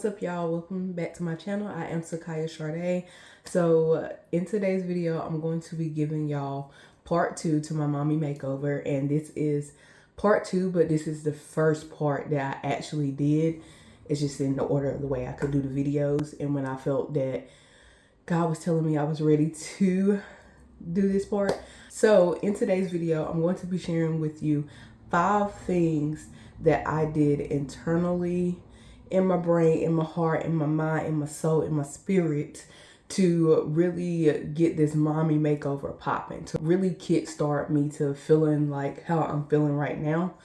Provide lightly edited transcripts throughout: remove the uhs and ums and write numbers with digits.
What's up, y'all? Welcome back to my channel. I am Sachiya Shardai. So in today's video, I'm going to be giving y'all part 2 to my mommy makeover, and this is part 2, but this is the first part that I actually did. It's just in the order of the way I could do the videos, and when I felt that God was telling me I was ready to do this part. So in today's video, I'm going to be sharing with you 5 things that I did internally, in my brain, in my heart, in my mind, in my soul, in my spirit, to really get this mommy makeover popping, to really kickstart me to feeling like how I'm feeling right now.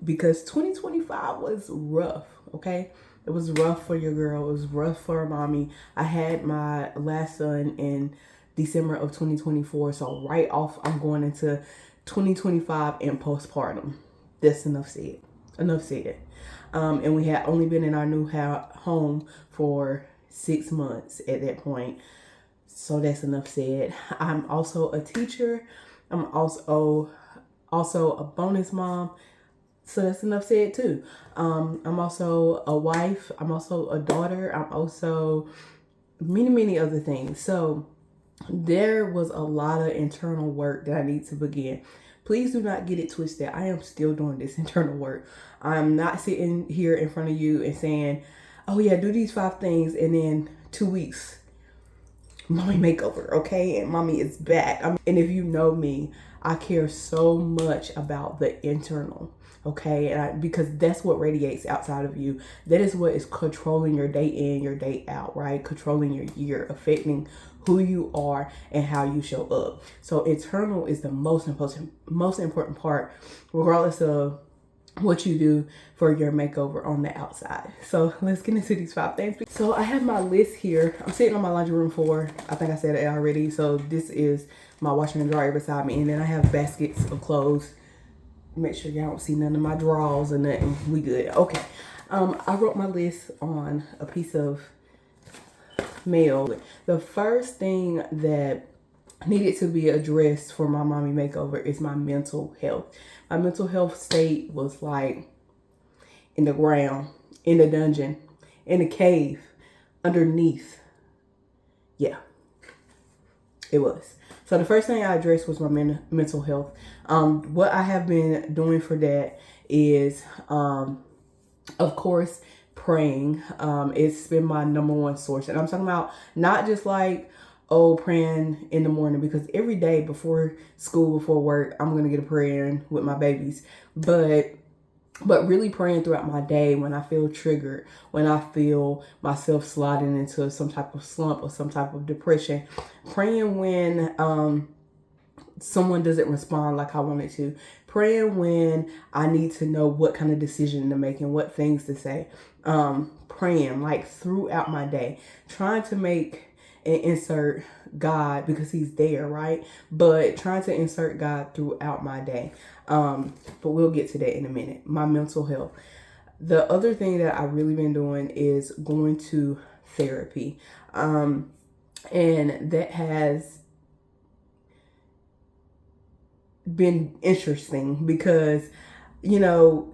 Because 2025 was rough, okay? It was rough for your girl. It was rough for mommy. I had my last son in December of 2024, so right off I'm going into 2025 and postpartum. That's enough said. Enough said. And we had only been in our new home for 6 months at that point. So that's enough said. I'm also a teacher. I'm also a bonus mom. So that's enough said too. I'm also a wife. I'm also a daughter. I'm also many other things. So there was a lot of internal work that I need to begin. Please do not get it twisted. I am still doing this internal work. I'm not sitting here in front of you and saying, oh yeah, do these 5 things, and then 2 weeks, mommy makeover, okay? And mommy is back. And if you know me, I care so much about the internal, okay? And because that's what radiates outside of you. That is what is controlling your day in, your day out, right? Controlling your year, affecting who you are and how you show up. So internal is the most important part, regardless of what you do for your makeover on the outside. So let's get into these 5 things. So I have my list here. I'm sitting on my laundry room floor. I think I said it already. So this is my washer and dryer beside me, and then I have baskets of clothes. Make sure y'all don't see none of my drawers or nothing. We good. Okay. I wrote my list on a piece of mail. The first thing that needed to be addressed for my mommy makeover is my mental health. My mental health state was like in the ground, in the dungeon, in the cave, underneath. Yeah, it was. So the first thing I addressed was my mental health. What I have been doing for that is, of course, praying. It's been my #1 source. And I'm talking about not just like, oh, praying in the morning, because every day before school, before work, I'm going to get a prayer in with my babies. But really praying throughout my day when I feel triggered, when I feel myself sliding into some type of slump or some type of depression. Praying when someone doesn't respond like I wanted to. Praying when I need to know what kind of decision to make and what things to say. Praying like throughout my day. Trying to make and insert God because he's there, right? But trying to insert God throughout my day. But we'll get to that in a minute. My mental health. The other thing that I've really been doing is going to therapy. And that has been interesting because, you know,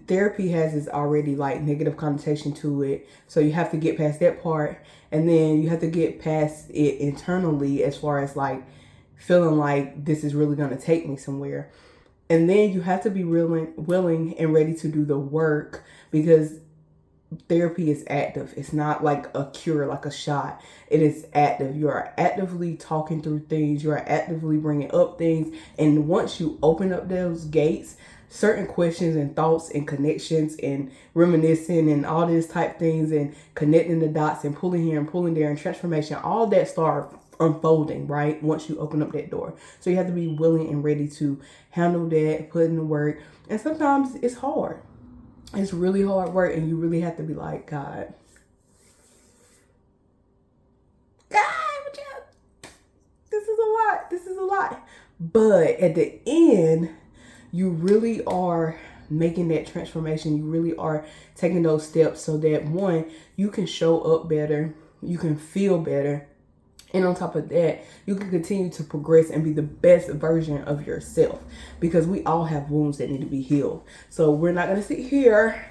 therapy has its already like negative connotation to it. So you have to get past that part, and then you have to get past it internally as far as like feeling like this is really going to take me somewhere. And then you have to be willing and ready to do the work, because therapy is active. It's not like a cure, like a shot. It is active. You are actively talking through things. You are actively bringing up things. And once you open up those gates, certain questions and thoughts and connections and reminiscing and all these type things and connecting the dots and pulling here and pulling there and transformation, all that start unfolding, right? Once you open up that door. So you have to be willing and ready to handle that, put in the work. And sometimes it's hard. It's really hard work, and you really have to be like, God, this is a lot. This is a lot. But at the end, you really are making that transformation. You really are taking those steps so that, one, you can show up better, you can feel better, and on top of that, you can continue to progress and be the best version of yourself, because we all have wounds that need to be healed. So we're not going to sit here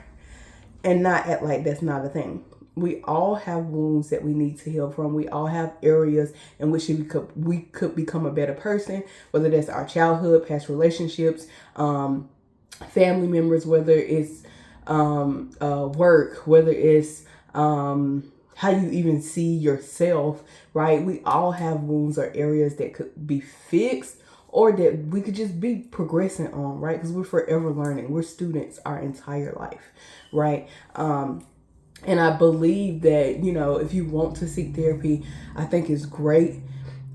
and not act like that's not a thing. We all have wounds that we need to heal from. We all have areas in which we could become a better person, whether that's our childhood, past relationships, family members, whether it's work, whether it's how you even see yourself, right? We all have wounds or areas that could be fixed or that we could just be progressing on, right? Because we're forever learning. We're students our entire life, right? And I believe that, if you want to seek therapy, I think it's great.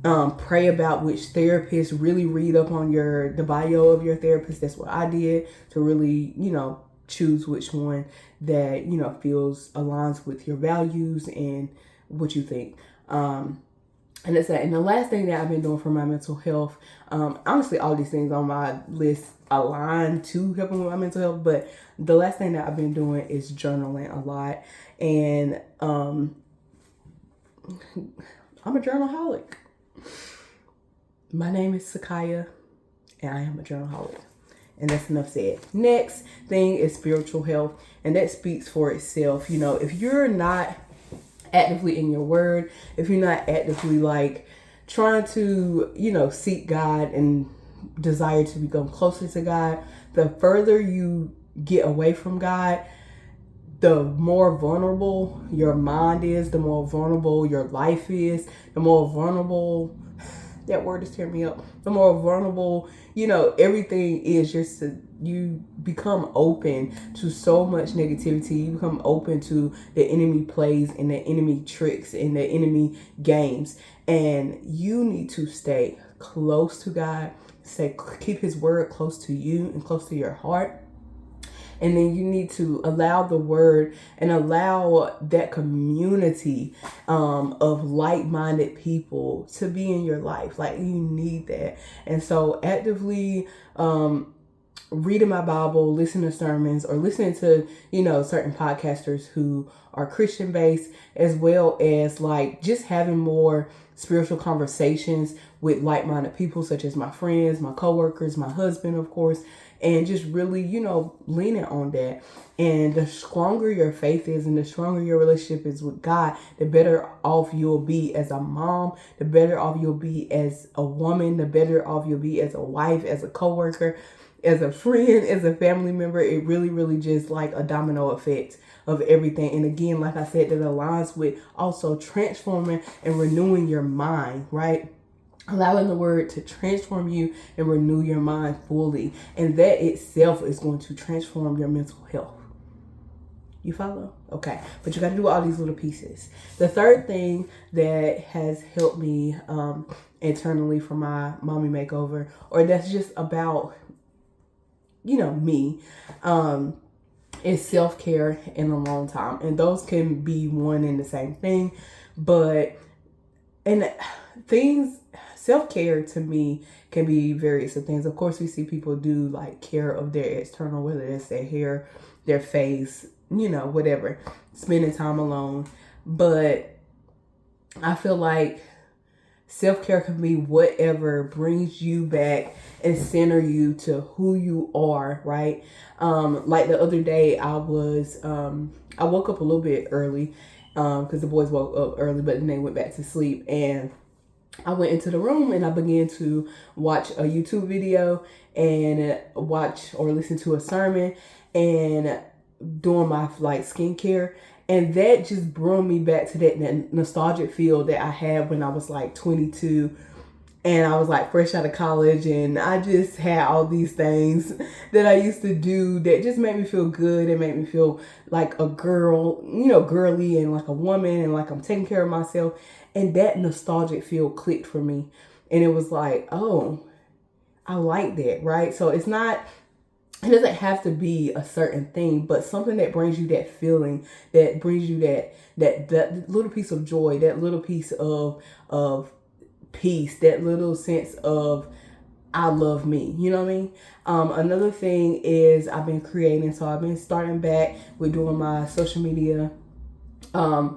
Pray about which therapist, really read up on the bio of your therapist. That's what I did, to really, choose which one that, feels aligns with your values and what you think. And that's that. And the last thing that I've been doing for my mental health, honestly, all these things on my list align to helping with my mental health, but the last thing that I've been doing is journaling a lot. And I'm a journalholic. My name is Sachiya, and I am a journalholic. And that's enough said. Next thing is spiritual health, and that speaks for itself. If you're not actively in your word, if you're not actively trying to, seek God and desire to become closer to God, the further you get away from God, the more vulnerable your mind is, the more vulnerable your life is, the more vulnerable, that word is tearing me up, the more vulnerable, everything is. You become open to so much negativity. You become open to the enemy plays and the enemy tricks and the enemy games. And you need to stay close to God, keep his word close to you and close to your heart. And then you need to allow the word and allow that community of like-minded people to be in your life. You need that. And so actively reading my Bible, listening to sermons, or listening to, certain podcasters who are Christian based, as well as just having more spiritual conversations with like-minded people, such as my friends, my coworkers, my husband, of course, and just really, leaning on that. And the stronger your faith is and the stronger your relationship is with God, the better off you'll be as a mom, the better off you'll be as a woman, the better off you'll be as a wife, as a coworker, as a friend, as a family member. It really, really just a domino effect of everything. And again, like I said, that aligns with also transforming and renewing your mind, right? Allowing the word to transform you and renew your mind fully. And that itself is going to transform your mental health. You follow? Okay. But you got to do all these little pieces. The third thing that has helped me internally for my mommy makeover, or that's just about, me, is self-care in a long time. And those can be one and the same thing. Self-care to me can be various of things. Of course, we see people do care of their external, whether it's their hair, their face, whatever, spending time alone. But I feel like self-care can be whatever brings you back and center you to who you are, right? The other day, I woke up a little bit early because the boys woke up early, but then they went back to sleep. And I went into the room and I began to watch a YouTube video and watch or listen to a sermon and doing my skincare. And that just brought me back to that nostalgic feel that I had when I was 22 and I was fresh out of college, and I just had all these things that I used to do that just made me feel good and made me feel like a girl, girly and like a woman and like I'm taking care of myself. And that nostalgic feel clicked for me. And it was oh, I like that, right? So it doesn't have to be a certain thing, but something that brings you that feeling, that brings you that little piece of joy, that little piece of peace, that little sense of I love me. You know what I mean? Another thing is I've been creating. So I've been starting back with doing my social media,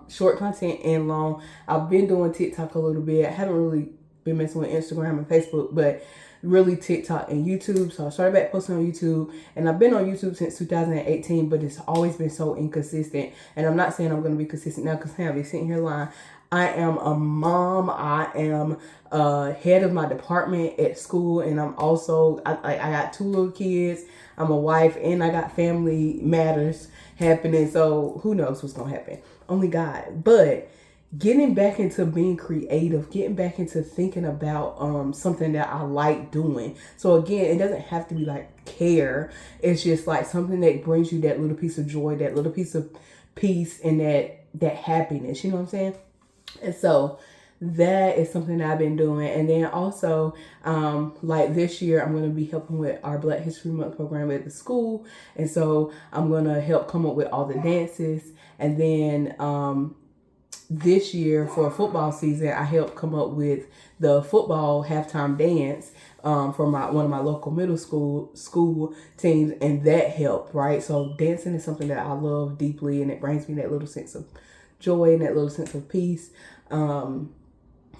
short content and long. I've been doing TikTok a little bit. I haven't really been messing with Instagram and Facebook, but really TikTok and YouTube. So I started back posting on YouTube, and I've been on YouTube since 2018, but it's always been so inconsistent. And I'm not saying I'm going to be consistent now, because I'll be sitting here lying. I am a mom. I am head of my department at school, and I'm also, I got 2 little kids. I'm a wife, and I got family matters happening. So who knows what's going to happen? Only God. But getting back into being creative, getting back into thinking about something that I like doing. So again, it doesn't have to be like care. It's just like something that brings you that little piece of joy, that little piece of peace, and that happiness. You know what I'm saying? And so that is something that I've been doing. And then also, like this year, I'm going to be helping with our Black History Month program at the school. And so I'm going to help come up with all the dances. And then this year for football season, I helped come up with the football halftime dance for one of my local middle school teams, and that helped, right? So dancing is something that I love deeply, and it brings me that little sense of joy and that little sense of peace. And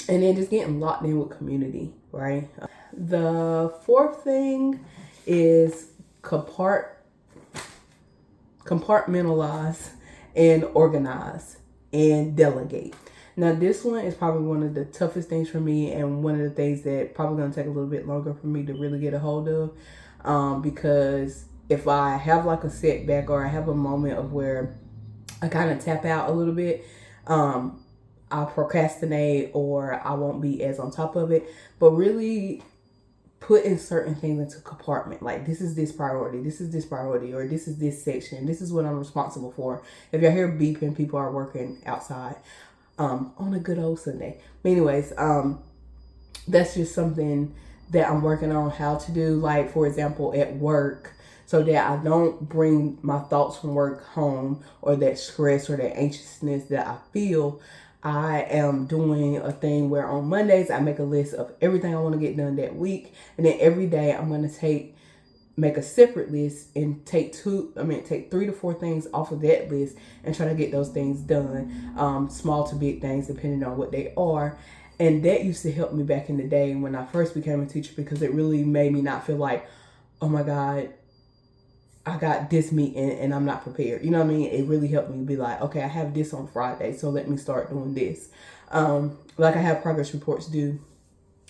then just getting locked in with community, right? The 4th thing is compartmentalize and organize and delegate. Now, this one is probably one of the toughest things for me, and one of the things that probably going to take a little bit longer for me to really get a hold of, because if I have like a setback, or I have a moment of where I kind of tap out a little bit, I'll procrastinate, or I won't be as on top of it. But really putting certain things into compartment, like this is this priority, this is this priority, or this is this section, this is what I'm responsible for. If y'all hear beeping, people are working outside on a good old Sunday. But anyways, that's just something that I'm working on how to do. Like, for example, at work, so that I don't bring my thoughts from work home, or that stress or that anxiousness that I feel. I am doing a thing where on Mondays I make a list of everything I want to get done that week, and then every day I'm going to make a separate list and take 3 to 4 things off of that list and try to get those things done, small to big things depending on what they are. And that used to help me back in the day when I first became a teacher, because it really made me not feel like, oh my God, I got this meeting and I'm not prepared. You know what I mean? It really helped me be like, okay, I have this on Friday, so let me start doing this. Like I have progress reports due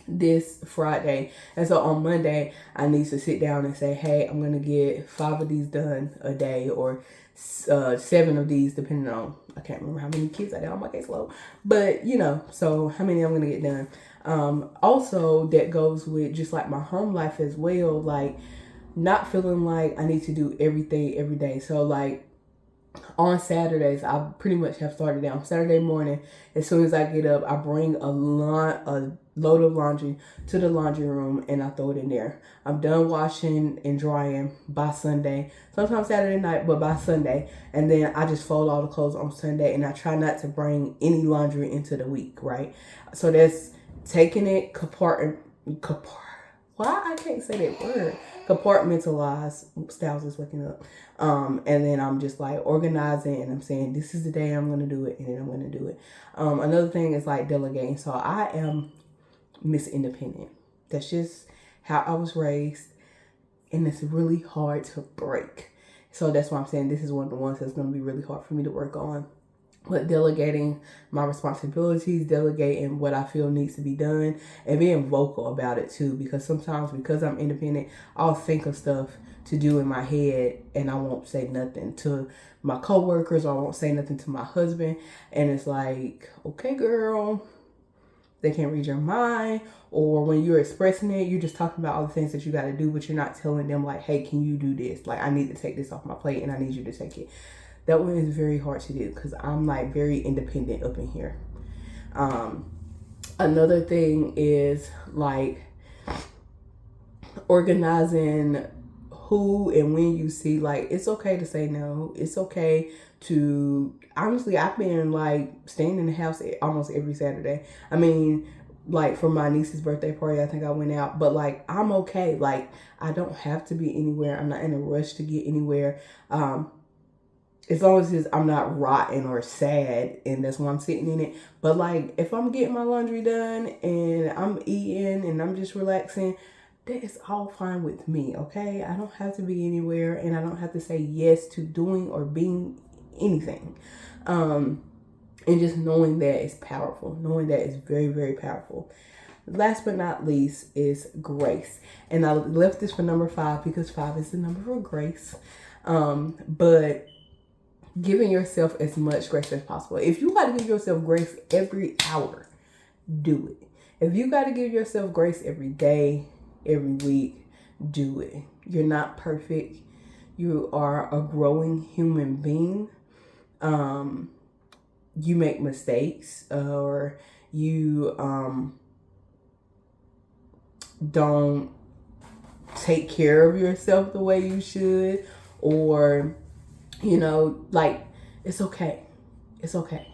this Friday, and so on Monday I need to sit down and say, hey, I'm gonna get 5 of these done a day, or 7 of these, depending on, I can't remember how many kids I got on my caseload, but you know, so how many I'm gonna get done. Also, that goes with just like my home life as well, like not feeling like I need to do everything every day. So like on Saturdays, I pretty much have started down Saturday morning. As soon as I get up, I bring a load of laundry to the laundry room and I throw it in there. I'm done washing and drying by Sunday, sometimes Saturday night, but by Sunday. And then I just fold all the clothes on Sunday, and I try not to bring any laundry into the week, right? So that's taking it why I can't say that word? Compartmentalize. Styles is waking up. And then I'm just like organizing, and I'm saying this is the day I'm going to do it, and then I'm going to do it. Another thing is like delegating. So I am Miss Independent. That's just how I was raised, and it's really hard to break. So that's why I'm saying this is one of the ones that's going to be really hard for me to work on. But delegating my responsibilities, delegating what I feel needs to be done, and being vocal about it too. Because sometimes, because I'm independent, I'll think of stuff to do in my head, and I won't say nothing to my coworkers, or I won't say nothing to my husband. And it's like, okay, girl, they can't read your mind. Or when you're expressing it, you're just talking about all the things that you got to do, but you're not telling them like, hey, can you do this? Like, I need to take this off my plate, and I need you to take it. That one is very hard to do because I'm like very independent up in here. Another thing is like organizing who and when you see, like, it's okay to say no. It's okay to, honestly, I've been like staying in the house almost every Saturday. I mean, like for my niece's birthday party, I think I went out, but like, I'm okay. Like, I don't have to be anywhere. I'm not in a rush to get anywhere. As long as I'm not rotten or sad, and that's why I'm sitting in it. But like, if I'm getting my laundry done and I'm eating and I'm just relaxing, that is all fine with me, okay? I don't have to be anywhere, and I don't have to say yes to doing or being anything. And just knowing that is powerful. Knowing that is very, very powerful. Last but not least is grace. And I left this for number 5 because 5 is the number for grace. But giving yourself as much grace as possible. If you got to give yourself grace every hour, do it. If you got to give yourself grace every day, every week, do it. You're not perfect. You are a growing human being. You make mistakes, or you don't take care of yourself the way you should, or like, it's okay. It's okay.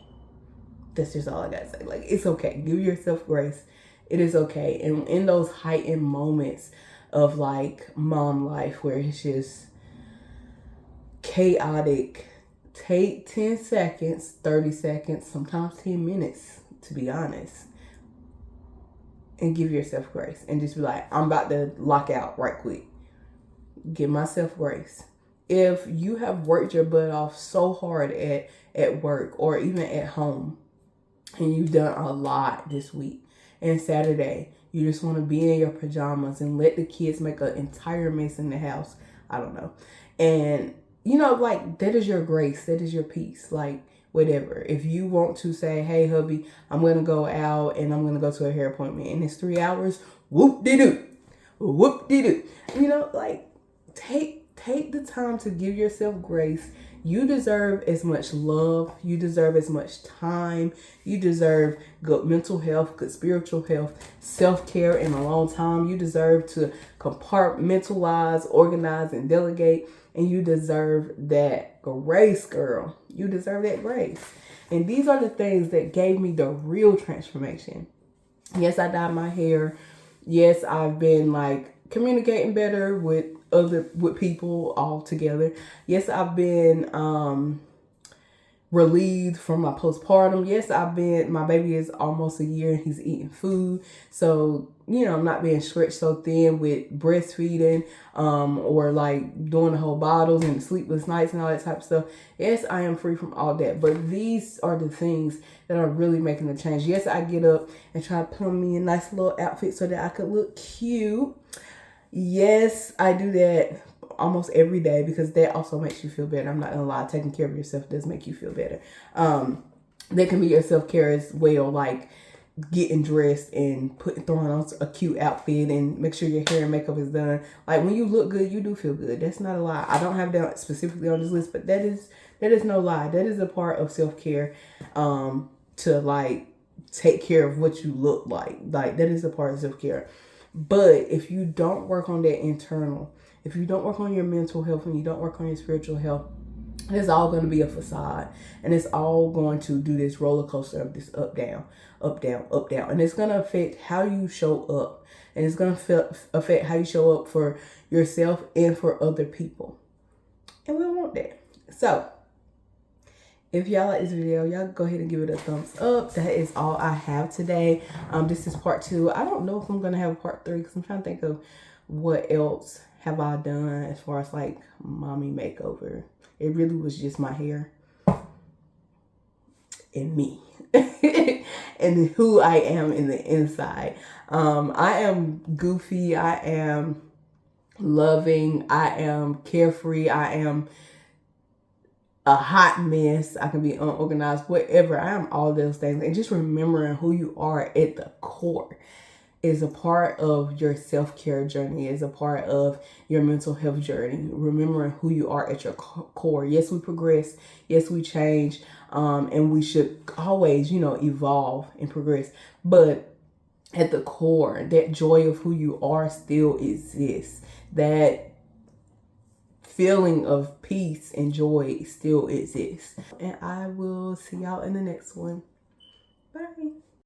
That's just all I gotta say. Like, it's okay. Give yourself grace. It is okay. And in those heightened moments of like mom life where it's just chaotic, take 10 seconds, 30 seconds, sometimes 10 minutes, to be honest, and give yourself grace. And just be like, I'm about to lock out right quick. Give myself grace. If you have worked your butt off so hard at work or even at home, and you've done a lot this week, and Saturday you just want to be in your pajamas and let the kids make an entire mess in the house, I don't know, and like, that is your grace, that is your peace, like, whatever. If you want to say, hey hubby, I'm gonna go out and I'm gonna go to a hair appointment and it's 3 hours, whoop-de-doo, whoop-de-doo, like, take the time to give yourself grace. You deserve as much love. You deserve as much time. You deserve good mental health, good spiritual health, self-care in a long time. You deserve to compartmentalize, organize, and delegate. And you deserve that grace, girl. You deserve that grace. And these are the things that gave me the real transformation. Yes, I dyed my hair. Yes, I've been like communicating better with people all together. Yes, I've been relieved from my postpartum. Yes, my baby is almost a year and he's eating food. So, I'm not being stretched so thin with breastfeeding, or like doing the whole bottles and sleepless nights and all that type of stuff. Yes, I am free from all that. But these are the things that are really making a change. Yes, I get up and try to put on me a nice little outfit so that I could look cute. Yes, I do that almost every day because that also makes you feel better. I'm not gonna lie, taking care of yourself does make you feel better. That can be your self-care as well, like getting dressed and throwing on a cute outfit and make sure your hair and makeup is done. Like, when you look good, you do feel good. That's not a lie. I don't have that specifically on this list, but that is no lie. That is a part of self-care, to like take care of what you look like. Like, that is a part of self-care. But if you don't work on that internal, if you don't work on your mental health and you don't work on your spiritual health, it's all going to be a facade. And it's all going to do this roller coaster of this up, down, up, down, up, down. And it's going to affect how you show up. And it's going to affect how you show up for yourself and for other people. And we don't want that. So, if y'all like this video, y'all go ahead and give it a thumbs up. That is all I have today. This is part 2. I don't know if I'm going to have a part 3 because I'm trying to think of what else have I done as far as like mommy makeover. It really was just my hair and me and who I am in the inside. I am goofy. I am loving. I am carefree. I am a hot mess. I can be unorganized, whatever. I am all those things. And just remembering who you are at the core is a part of your self-care journey, is a part of your mental health journey. Remembering who you are at your core. Yes, we progress. Yes, we change. And we should always, evolve and progress. But at the core, that joy of who you are still exists. That feeling of peace and joy still exists. And I will see y'all in the next one. Bye.